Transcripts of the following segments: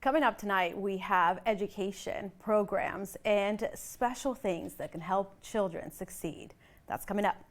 Coming up tonight, we have education, programs, and special things that can help children succeed. That's coming up.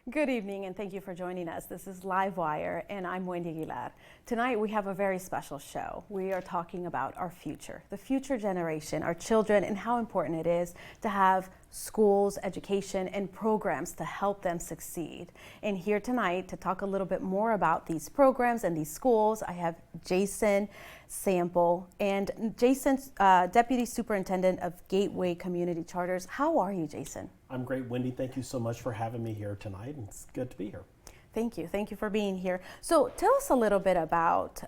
Good evening and thank you for joining us. This is LiveWire and I'm Wendy Aguilar. Tonight we have a very special show. We are talking about our future, the future generation, our children, and how important it is to have schools, education, and programs to help them succeed. And here tonight to talk a little bit more about these programs and these schools, I have Jason Sample. And Jason's Deputy Superintendent of Gateway Community Charters. How are you, Jason? I'm great, Wendy. Thank you so much for having me here tonight. It's good to be here. Thank you. Thank you for being here. So tell us a little bit about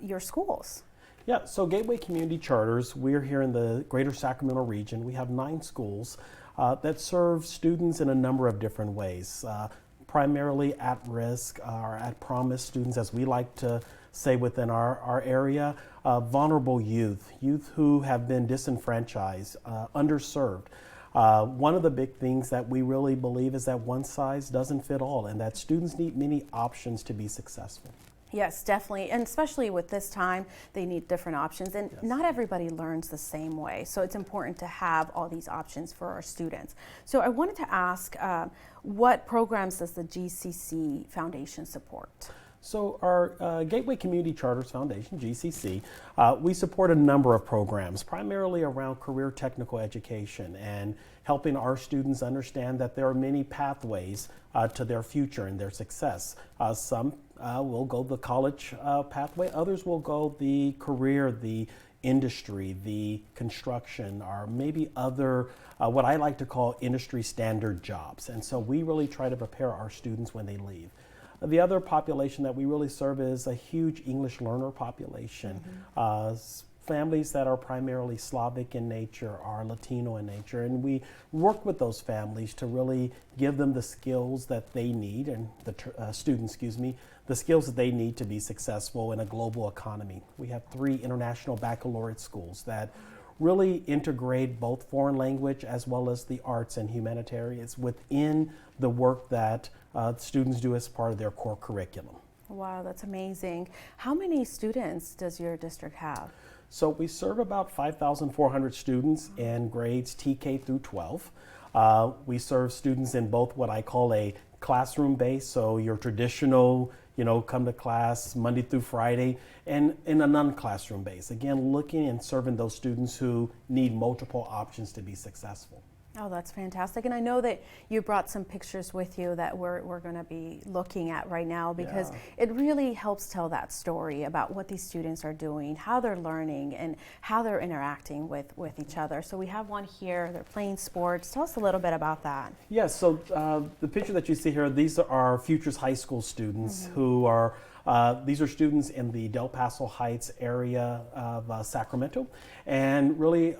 your schools. Yeah, so Gateway Community Charters, we're here in the greater Sacramento region. We have 9 schools that serve students in a number of different ways, primarily at risk or at promise students, as we like to say within our area, vulnerable youth who have been disenfranchised, underserved. One of the big things that we really believe is that one size doesn't fit all and that students need many options to be successful. Yes, definitely. And especially with this time, they need different options. And Yes. Not everybody learns the same way. So it's important to have all these options for our students. So I wanted to ask, what programs does the GCC Foundation support? So our Gateway Community Charters Foundation, GCC, we support a number of programs, primarily around career technical education and helping our students understand that there are many pathways to their future and their success. Some will go the college pathway, others will go the career, the industry, the construction, or maybe other, what I like to call industry standard jobs. And so we really try to prepare our students when they leave. The other population that we really serve is a huge English learner population. Families that are primarily Slavic in nature or Latino in nature, and we work with those families to really give them the skills that they need, and the students, the skills that they need to be successful in a global economy. We have 3 international baccalaureate schools that really integrate both foreign language as well as the arts and humanitarians within the work that students do as part of their core curriculum. Wow, that's amazing. How many students does your district have? So we serve about 5,400 students in grades TK through 12. We serve students in both what I call a classroom base, so your traditional, come to class Monday through Friday, and in a non-classroom base. Again, looking and serving those students who need multiple options to be successful. Oh, that's fantastic. And I know that you brought some pictures with you that we're going to be looking at right now, because it really helps tell that story about what these students are doing, how they're learning, and how they're interacting with each other. So we have one here, they're playing sports. Tell us a little bit about that. Yes, so the picture that you see here, these are our Futures High School students who are these are students in the Del Paso Heights area of Sacramento, and really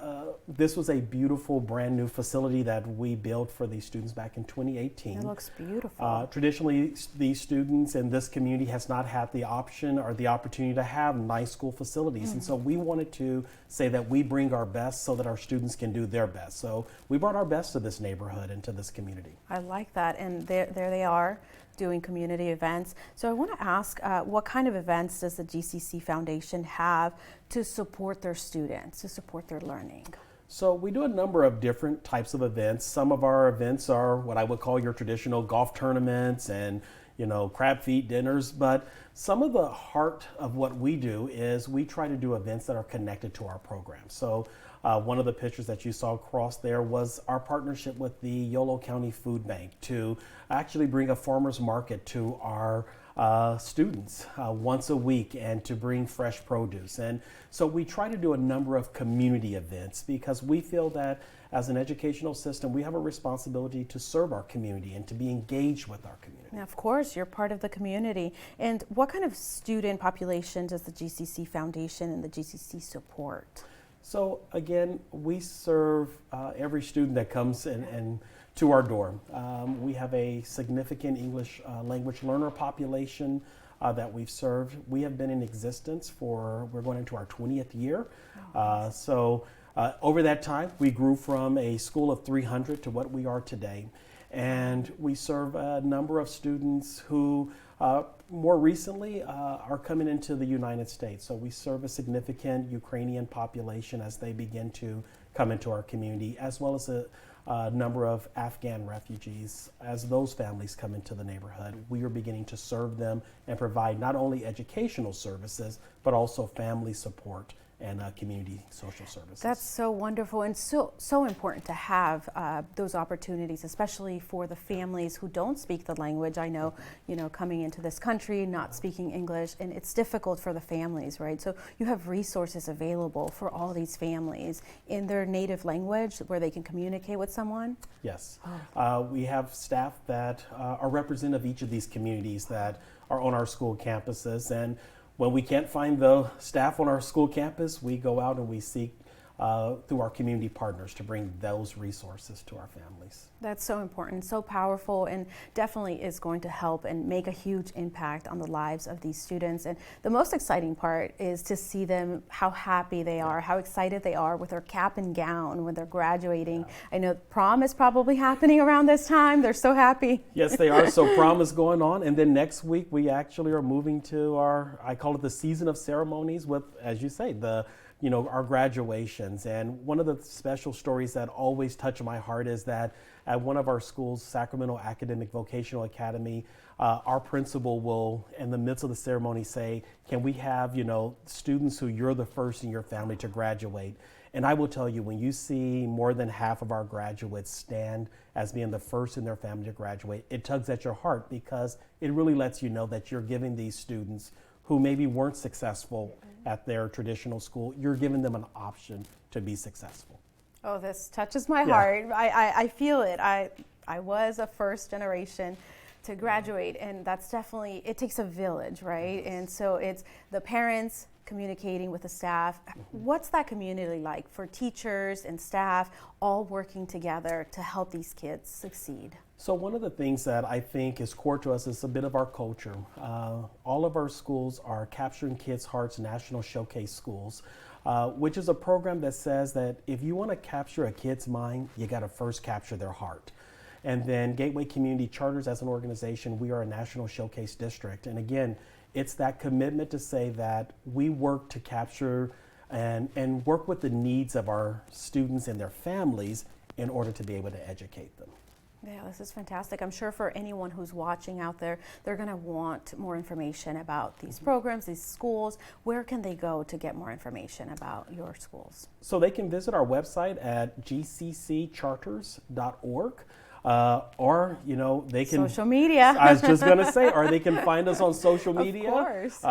this was a beautiful brand new facility that we built for these students back in 2018. It looks beautiful. Traditionally, these students in this community has not had the option or the opportunity to have nice school facilities, and so we wanted to say that we bring our best so that our students can do their best. So we brought our best to this neighborhood and to this community. I like that, and there they are doing community events. So I want to ask, what kind of events does the GCC Foundation have to support their students, to support their learning? So we do a number of different types of events. Some of our events are what I would call your traditional golf tournaments and crab feed dinners, but some of the heart of what we do is we try to do events that are connected to our program. So one of the pictures that you saw across there was our partnership with the Yolo County Food Bank to actually bring a farmer's market to our students once a week and to bring fresh produce. And so we try to do a number of community events because we feel that as an educational system, we have a responsibility to serve our community and to be engaged with our community. And of course, you're part of the community. And what kind of student population does the GCC Foundation and the GCC support? So again, we serve every student that comes in to our door. We have a significant English language learner population that we've served. We have been in existence we're going into our 20th year. Over that time, we grew from a school of 300 to what we are today. And we serve a number of students who more recently are coming into the United States. So we serve a significant Ukrainian population as they begin to come into our community, as well as a number of Afghan refugees. As those families come into the neighborhood, we are beginning to serve them and provide not only educational services, but also family support and community social services. That's so wonderful and so important to have those opportunities, especially for the families who don't speak the language. I know, coming into this country, not speaking English, and it's difficult for the families, right? So you have resources available for all these families in their native language where they can communicate with someone? Yes. We have staff that are representative of each of these communities that are on our school campuses. And when we can't find the staff on our school campus, we go out and we seek through our community partners to bring those resources to our families. That's so important, so powerful, and definitely is going to help and make a huge impact on the lives of these students. And the most exciting part is to see them, how happy they are, how excited they are with their cap and gown when they're graduating. I know prom is probably happening around this time. They're so happy. Yes, they are. So prom is going on. And then next week, we actually are moving to I call it the season of ceremonies with, as you say, our graduations. And one of the special stories that always touch my heart is that at one of our schools, Sacramento Academic Vocational Academy, our principal will, in the midst of the ceremony, say, can we have, students who you're the first in your family to graduate? And I will tell you, when you see more than half of our graduates stand as being the first in their family to graduate, it tugs at your heart because it really lets you know that you're giving these students who maybe weren't successful at their traditional school, you're giving them an option to be successful. Oh, this touches my heart. I feel it. I was a first generation to graduate, and that's definitely, it takes a village, right? And so it's the parents communicating with the staff. What's that community like for teachers and staff all working together to help these kids succeed? So one of the things that I think is core to us is a bit of our culture. All of our schools are Capturing Kids' Hearts National Showcase Schools, which is a program that says that if you want to capture a kid's mind, you got to first capture their heart. And then Gateway Community Charters as an organization, we are a National Showcase District. And again, it's that commitment to say that we work to capture and work with the needs of our students and their families in order to be able to educate them. Yeah, this is fantastic. I'm sure for anyone who's watching out there, they're going to want more information about these programs, these schools. Where can they go to get more information about your schools? So they can visit our website at gcccharters.org. Or, they can... Social media. I was just going to say, or they can find us on social media. Of course.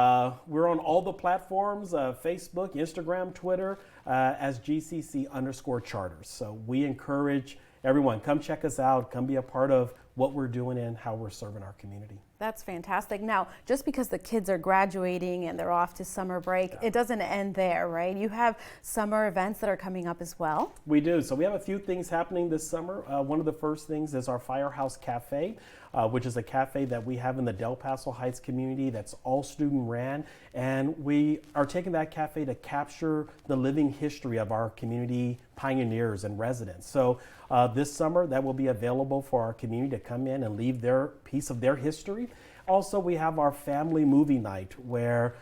We're on all the platforms, Facebook, Instagram, Twitter, as GCC_charters. So we encourage everyone, come check us out, come be a part of what we're doing and how we're serving our community. That's fantastic. Now, just because the kids are graduating and they're off to summer break, it doesn't end there, right? You have summer events that are coming up as well. We do. So we have a few things happening this summer. One of the first things is our Firehouse Cafe, which is a cafe that we have in the Del Paso Heights community that's all student ran. And we are taking that cafe to capture the living history of our community pioneers and residents. So this summer that will be available for our community to come in and leave their piece of their history. Also, we have our family movie night where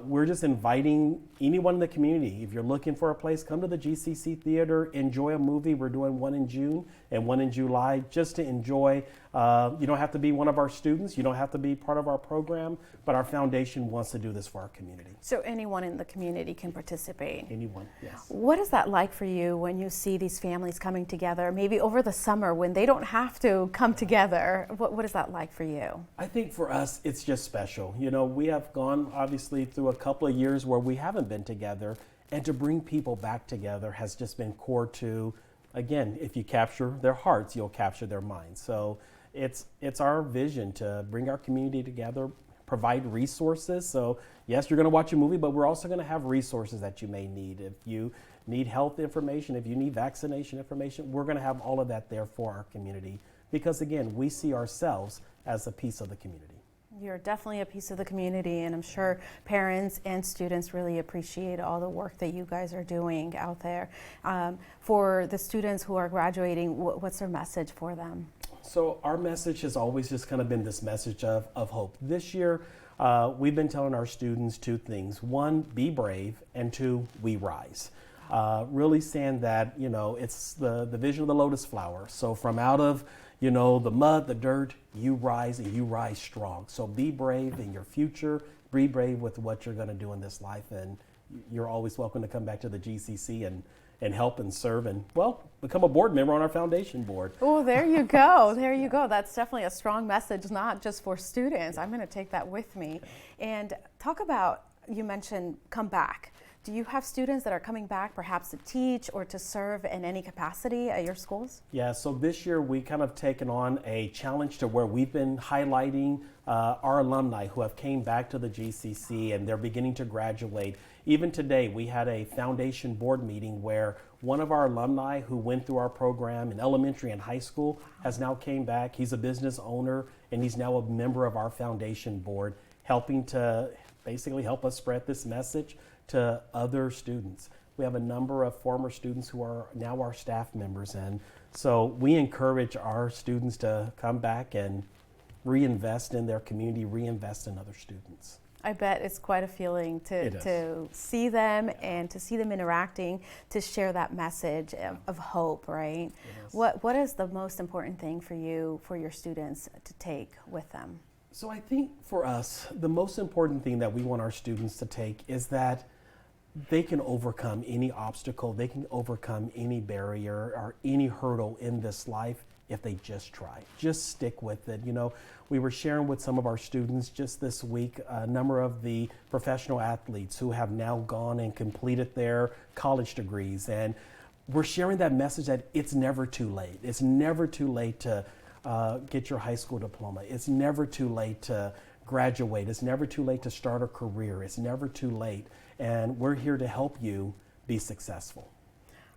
we're just inviting anyone in the community. If you're looking for a place, come to the GCC Theater, enjoy a movie. We're doing one in June and one in July just to enjoy You don't have to be one of our students. You don't have to be part of our program, but our foundation wants to do this for our community. So anyone in the community can participate? Anyone, yes. What is that like for you when you see these families coming together, maybe over the summer when they don't have to come together? What is that like for you? I think for us, it's just special. You know, we have gone obviously through a couple of years where we haven't been together, and to bring people back together has just been core to, again, if you capture their hearts, you'll capture their minds. So it's our vision to bring our community together, provide resources. So yes, you're going to watch a movie, but we're also going to have resources that you may need. If you need health information, if you need vaccination information, we're going to have all of that there for our community. Because again, we see ourselves as a piece of the community. You're definitely a piece of the community, and I'm sure parents and students really appreciate all the work that you guys are doing out there. For the students who are graduating, what's their message for them? So our message has always just kind of been this message of hope. This year, we've been telling our students two things. One, be brave, and two, we rise. Really saying that, you know, it's the vision of the lotus flower. So from out of, you know, the mud, the dirt, you rise, and you rise strong. So be brave in your future. Be brave with what you're going to do in this life. And you're always welcome to come back to the GCC and help and serve and, well, become a board member on our foundation board. Oh, there you go. There you go. That's definitely a strong message, not just for students. I'm going to take that with me. And talk about, you mentioned come back. Do you have students that are coming back perhaps to teach or to serve in any capacity at your schools? Yeah, so this year we kind of taken on a challenge to where we've been highlighting our alumni who have came back to the GCC and they're beginning to graduate. Even today we had a foundation board meeting where one of our alumni who went through our program in elementary and high school has now came back. He's a business owner and he's now a member of our foundation board, helping to basically help us spread this message to other students. We have a number of former students who are now our staff members, and so we encourage our students to come back and reinvest in their community, reinvest in other students. I bet it's quite a feeling to see them and to see them interacting, to share that message of hope, right? What is the most important thing for you, for your students to take with them? So I think for us, the most important thing that we want our students to take is that they can overcome any obstacle, they can overcome any barrier or any hurdle in this life if they just try. Just stick with it. You know, we were sharing with some of our students just this week a number of the professional athletes who have now gone and completed their college degrees, and we're sharing that message that it's never too late. It's never too late to get your high school diploma. It's never too late to graduate. It's never too late to start a career. It's never too late. And we're here to help you be successful.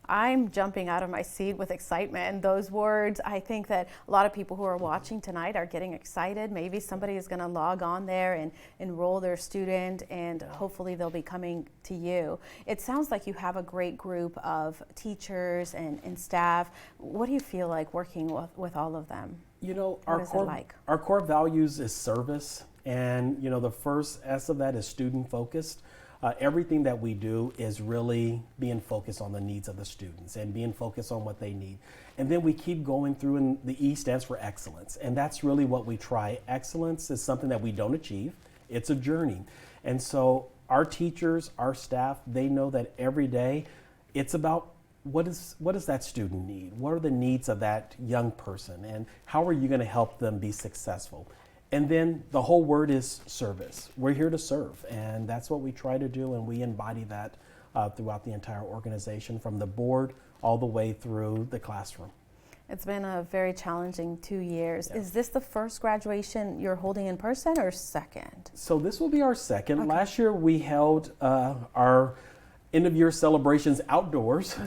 I'm jumping out of my seat with excitement. Those words, I think that a lot of people who are watching tonight are getting excited. Maybe somebody is going to log on there and enroll their student, and hopefully they'll be coming to you. It sounds like you have a great group of teachers and staff. What do you feel like working with all of them? You know, our core values is service, and you know, the first S of that is student focused. Everything that we do is really being focused on the needs of the students and being focused on what they need. And then we keep going through, and the E stands for excellence. And that's really what we try. Excellence is something that we don't achieve. It's a journey. And so our teachers, our staff, they know that every day it's about what does that student need? What are the needs of that young person? And how are you going to help them be successful? And then the whole word is service. We're here to serve, and that's what we try to do, and we embody that throughout the entire organization, from the board all the way through the classroom. It's been a very challenging 2 years. Yeah. Is this the first graduation you're holding in person or second? So this will be our second. Okay. Last year we held our end of year celebrations outdoors,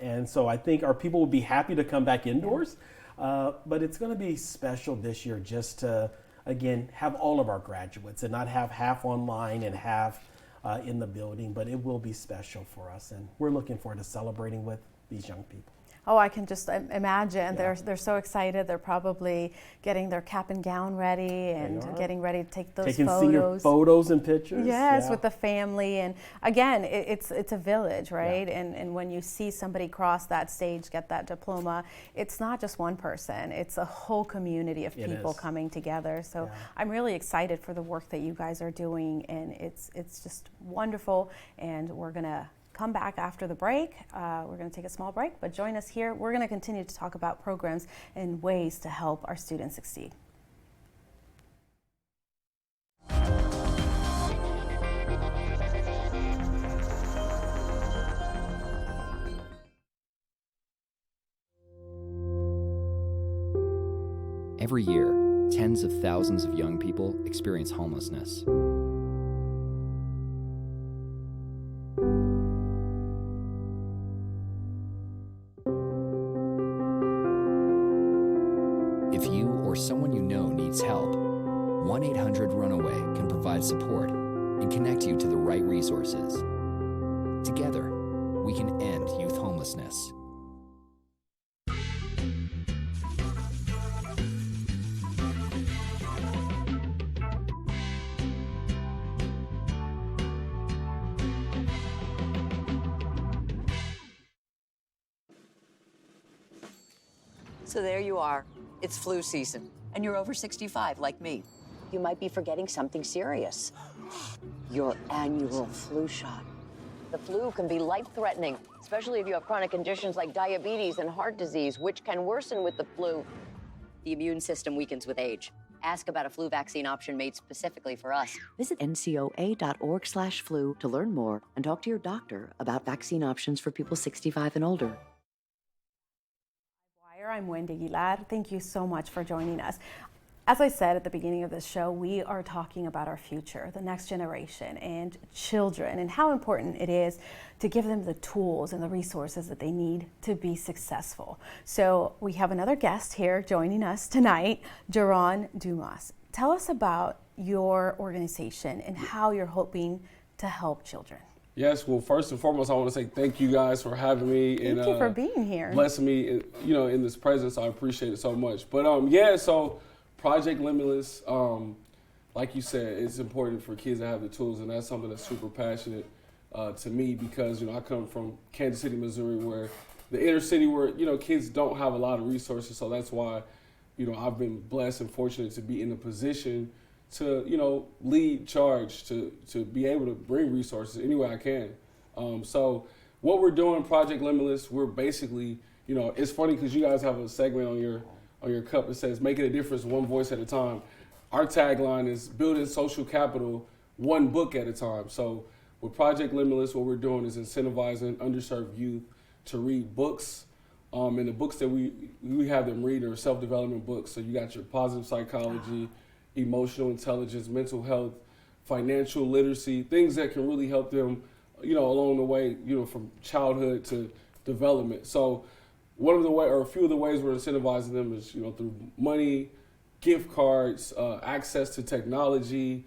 and so I think our people will be happy to come back indoors. But it's going to be special this year just to, again, have all of our graduates and not have half online and half in the building, but it will be special for us, and we're looking forward to celebrating with these young people. Oh, I can just imagine. They're so excited. They're probably getting their cap and gown ready and getting ready to take those Taking photos. senior photos and pictures. Yes, with the family. And again, it's a village, right? Yeah. And when you see somebody cross that stage, get that diploma, it's not just one person. It's a whole community of people coming together. So I'm really excited for the work that you guys are doing, and it's just wonderful. And we're gonna come back after the break. We're going to take a small break, but join us here. We're going to continue to talk about programs and ways to help our students succeed. Every year, tens of thousands of young people experience homelessness. If you or someone you know needs help, 1-800-RUNAWAY can provide support and connect you to the right resources. Together, we can end youth homelessness. So there you are. It's flu season, and you're over 65 like me. You might be forgetting something serious. Your annual flu shot. The flu can be life-threatening, especially if you have chronic conditions like diabetes and heart disease, which can worsen with the flu. The immune system weakens with age. Ask about a flu vaccine option made specifically for us. Visit ncoa.org/flu to learn more and talk to your doctor about vaccine options for people 65 and older. I'm Wendy Aguilar. Thank you so much for joining us. As I said at the beginning of this show, we are talking about our future, the next generation, and children, and how important it is to give them the tools and the resources that they need to be successful. So we have another guest here joining us tonight, Jaron Dumas. Tell us about your organization and how you're hoping to help children. Yes, well, first and foremost, I want to say thank you guys for having me. Thank you for being here. Blessing me, in this presence. I appreciate it so much. But so Project Limitless, like you said, it's important for kids to have the tools, and that's something that's super passionate to me because, I come from Kansas City, Missouri, where the inner city where, kids don't have a lot of resources. So that's why, I've been blessed and fortunate to be in a position to, lead charge, to be able to bring resources any way I can. So what we're doing, Project Limitless, we're basically, it's funny because you guys have a segment on your cup that says, making a difference one voice at a time. Our tagline is building social capital one book at a time. So with Project Limitless, what we're doing is incentivizing underserved youth to read books. And the books that we have them read are self-development books. So you got your positive psychology, emotional intelligence, mental health, financial literacy, things that can really help them, along the way, from childhood to development. So one of the way, or a few of the ways we're incentivizing them is, through money, gift cards, access to technology,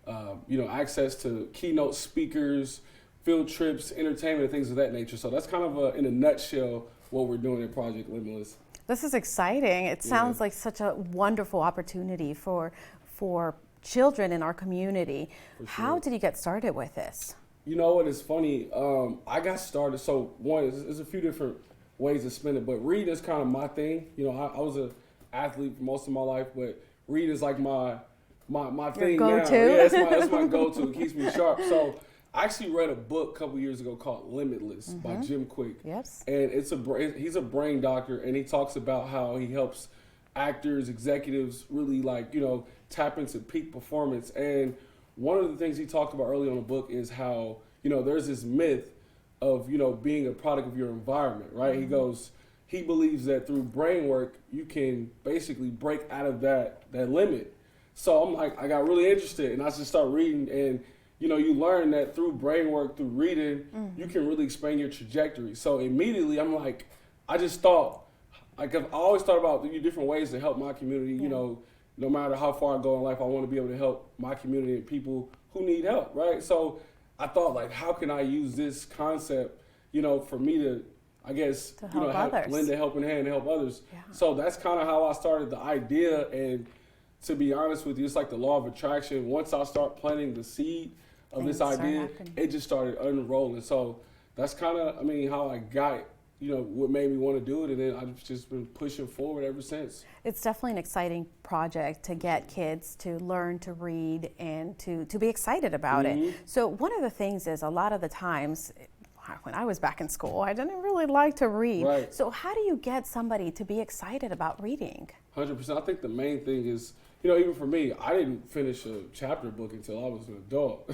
access to keynote speakers, field trips, entertainment, and things of that nature. So that's kind of in a nutshell what we're doing at Project Limitless. This is exciting. It sounds like such a wonderful opportunity for children in our community. How did you get started with this? You know what, it's funny. I got started, so there's a few different ways to spend it, but reading is kind of my thing. I was an athlete for most of my life, but reading is like my thing now. Yeah, it's my go-to. It keeps me sharp. So I actually read a book a couple years ago called Limitless by Jim Quick. Yes. And he's a brain doctor, and he talks about how he helps actors, executives really tap into peak performance. And one of the things he talked about early on in the book is how, there's this myth of, being a product of your environment, right? He believes that through brain work, you can basically break out of that limit. So I'm like, I got really interested, and I just started reading, and you learn that through brain work, through reading, you can really expand your trajectory. So immediately I'm like, I just thought, I've always thought about the different ways to help my community. No matter how far I go in life, I want to be able to help my community and people who need help, right? So I thought, how can I use this concept, for me to I guess, To help others. lend a helping hand and help others. Yeah. So that's kind of how I started the idea. And to be honest with you, it's like the law of attraction. Once I start planting the seed of Things this start idea, happening. it just started unrolling. So that's kind of, how I got, what made me want to do it. And then I've just been pushing forward ever since. It's definitely an exciting project to get kids to learn to read and to be excited about it. So one of the things is a lot of the times, when I was back in school, I didn't really like to read. Right. So how do you get somebody to be excited about reading? 100%. I think the main thing is, even for me, I didn't finish a chapter book until I was an adult,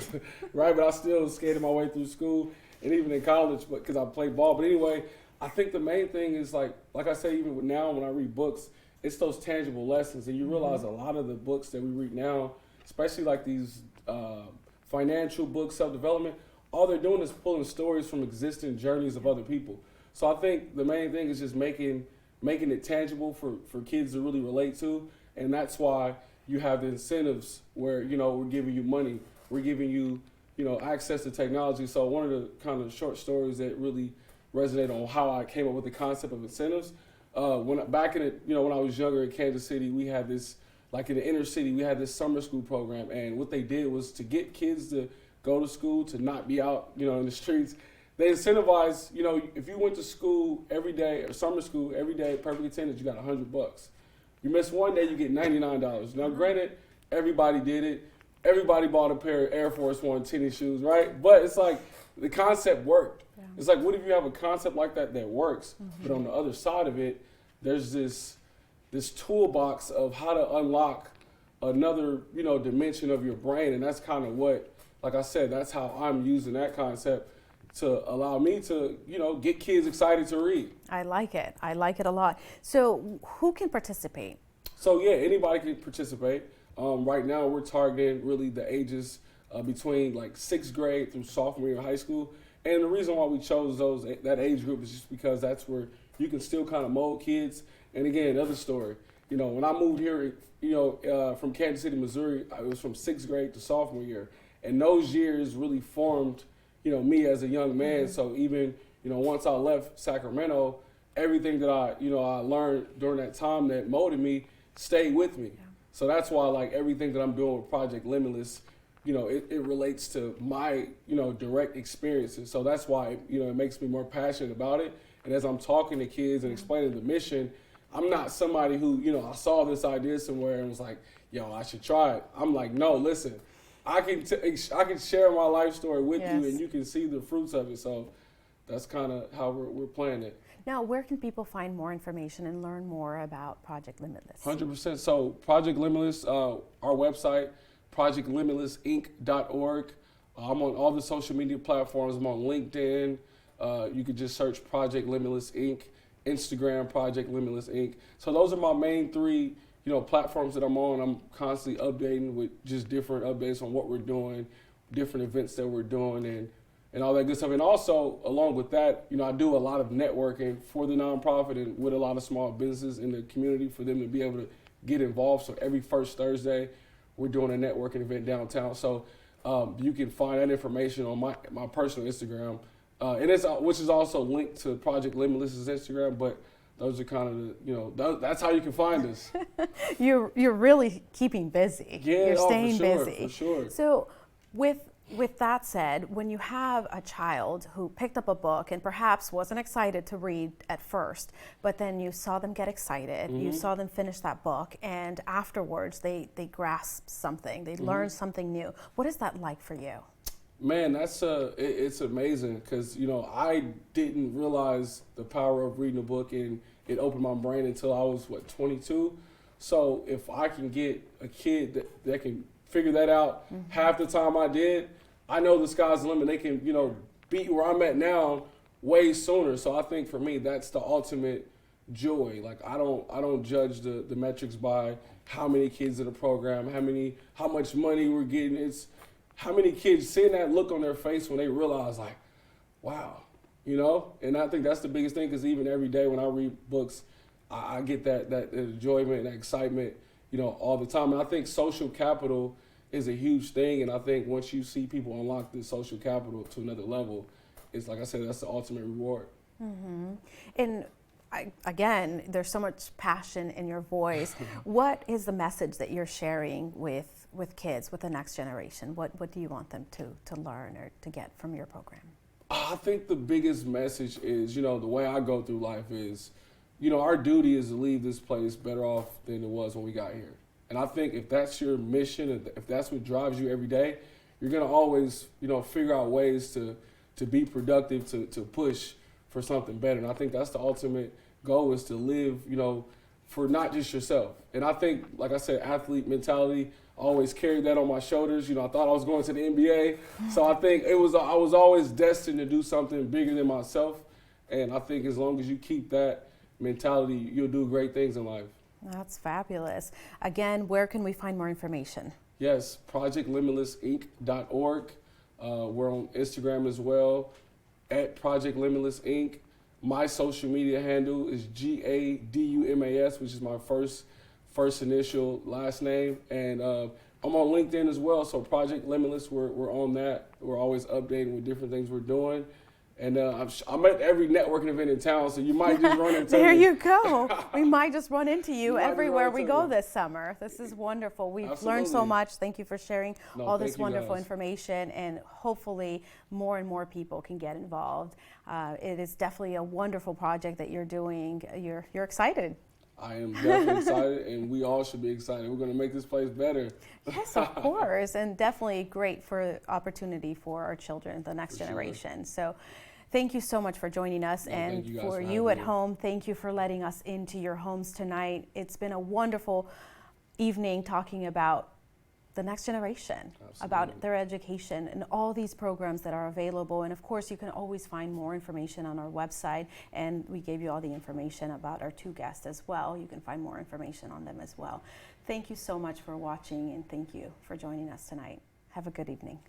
right? But I still skated my way through school and even in college, because I played ball. But anyway, I think the main thing is like I say, even now when I read books, it's those tangible lessons, and you realize a lot of the books that we read now, especially like these financial books, self-development, all they're doing is pulling stories from existing journeys of other people. So I think the main thing is just making it tangible for kids to really relate to. And that's why you have the incentives where, we're giving you money, we're giving you, access to technology. So one of the kind of short stories that really resonate on how I came up with the concept of incentives. When I was younger in Kansas City, we had this, like in the inner city, we had this summer school program. And what they did was to get kids to go to school, to not be out, in the streets. They incentivized, if you went to school every day, or summer school every day, perfect attendance, you got $100. You miss one day, you get $99. Now, granted, everybody did it. Everybody bought a pair of Air Force One tennis shoes, right? But it's like the concept worked. Yeah. It's like, what if you have a concept like that works, but on the other side of it, there's this toolbox of how to unlock another, dimension of your brain, and that's kind of what, like I said, that's how I'm using that concept to allow me to, get kids excited to read. I like it. I like it a lot. So who can participate? So yeah, anybody can participate. Right now we're targeting really the ages between like 6th grade through sophomore year of high school. And the reason why we chose that age group is just because that's where you can still kind of mold kids. And again, another story, when I moved here, from Kansas City, Missouri, it was from 6th grade to sophomore year. And those years really formed, me as a young man. So even, once I left Sacramento, everything that I learned during that time that molded me stayed with me. Yeah. So that's why, like, everything that I'm doing with Project Limitless, it relates to my, direct experiences. So that's why, it makes me more passionate about it. And as I'm talking to kids and explaining the mission, I'm not somebody who, I saw this idea somewhere and was like, I should try it. I'm like, no, listen, I can share my life story with you, and you can see the fruits of it. So that's kind of how we're playing it. Now, where can people find more information and learn more about Project Limitless? 100%. So Project Limitless, our website, projectlimitlessinc.org. I'm on all the social media platforms. I'm on LinkedIn. You could just search Project Limitless Inc., Instagram, Project Limitless Inc. So those are my main 3 platforms that I'm on. I'm constantly updating with just different updates on what we're doing, different events that we're doing, and all that good stuff. And also, along with that, I do a lot of networking for the nonprofit and with a lot of small businesses in the community for them to be able to get involved. So every first Thursday, we're doing a networking event downtown. So you can find that information on my personal Instagram, which is also linked to Project Limitless's Instagram, but those are kind of that's how you can find us. You're really keeping busy. Yeah, you're staying for sure, busy. For sure. So with that said, when you have a child who picked up a book and perhaps wasn't excited to read at first, but then you saw them get excited, you saw them finish that book, and afterwards they grasp something, they learn something new. What is that like for you? Man, it's amazing because, I didn't realize the power of reading a book, and it opened my brain until I was, 22? So if I can get a kid that can figure that out half the time I did, I know the sky's the limit. They can, beat where I'm at now way sooner. So I think for me, that's the ultimate joy. Like, I don't judge the metrics by how many kids in the program, how much money we're getting. It's how many kids seeing that look on their face when they realize, like, wow, And I think that's the biggest thing, because even every day when I read books, I get that enjoyment, that excitement, all the time. And I think social capital is a huge thing. And I think once you see people unlock this social capital to another level, it's like I said, that's the ultimate reward. And again, there's so much passion in your voice. What is the message that you're sharing with kids, with the next generation? What do you want them to learn or to get from your program? I think the biggest message is, the way I go through life is, our duty is to leave this place better off than it was when we got here. And I think if that's your mission, if that's what drives you every day, you're going to always, figure out ways to be productive, to push for something better. And I think that's the ultimate goal, is to live, for not just yourself. And I think, like I said, athlete mentality, I always carried that on my shoulders. I thought I was going to the NBA. So I think I was always destined to do something bigger than myself. And I think as long as you keep that mentality, you'll do great things in life. That's fabulous. Again, where can we find more information? Yes, projectlimitlessinc.org. We're on Instagram as well, at Project Limitless Inc. My social media handle is GADUMAS, which is my first initial last name. And I'm on LinkedIn as well, so Project Limitless, we're on that. We're always updating with different things we're doing. And I'm at every networking event in town, so you might just run into There me. you go. We might just run into you might just everywhere run we into go me. this summer. This is wonderful. We've learned so Absolutely. much. Thank you for sharing all this thank you, wonderful guys. information, and hopefully more and more people can get involved. It is definitely a wonderful project that you're doing. You're excited. I am definitely excited, and we all should be excited. We're going to make this place better. Yes, of course, and definitely great for opportunity for our children, the next For sure. generation. So thank you so much for joining us. No, and thank you guys for for you having at me. home, thank you for letting us into your homes tonight. It's been a wonderful evening talking about the next generation, about Absolutely. their education and all these programs that are available. And of course, you can always find more information on our website. And we gave you all the information about our two guests as well. You can find more information on them as well. Thank you so much for watching, and thank you for joining us tonight. Have a good evening.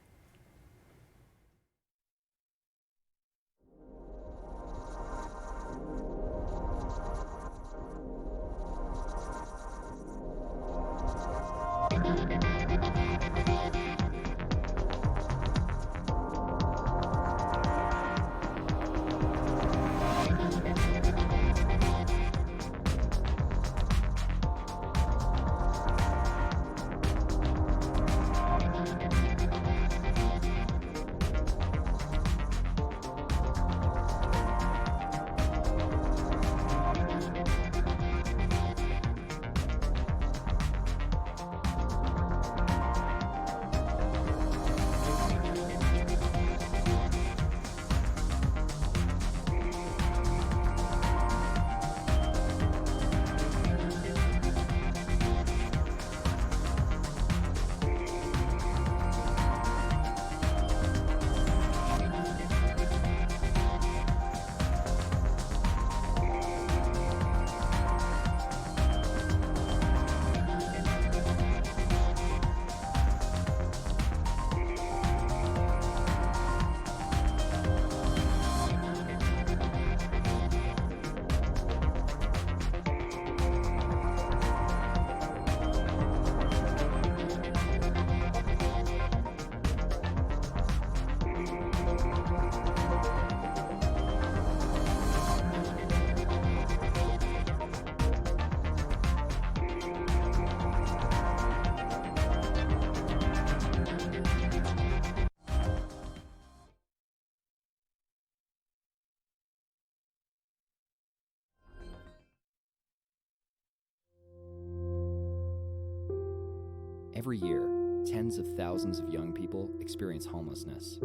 Every year, tens of thousands of young people experience homelessness.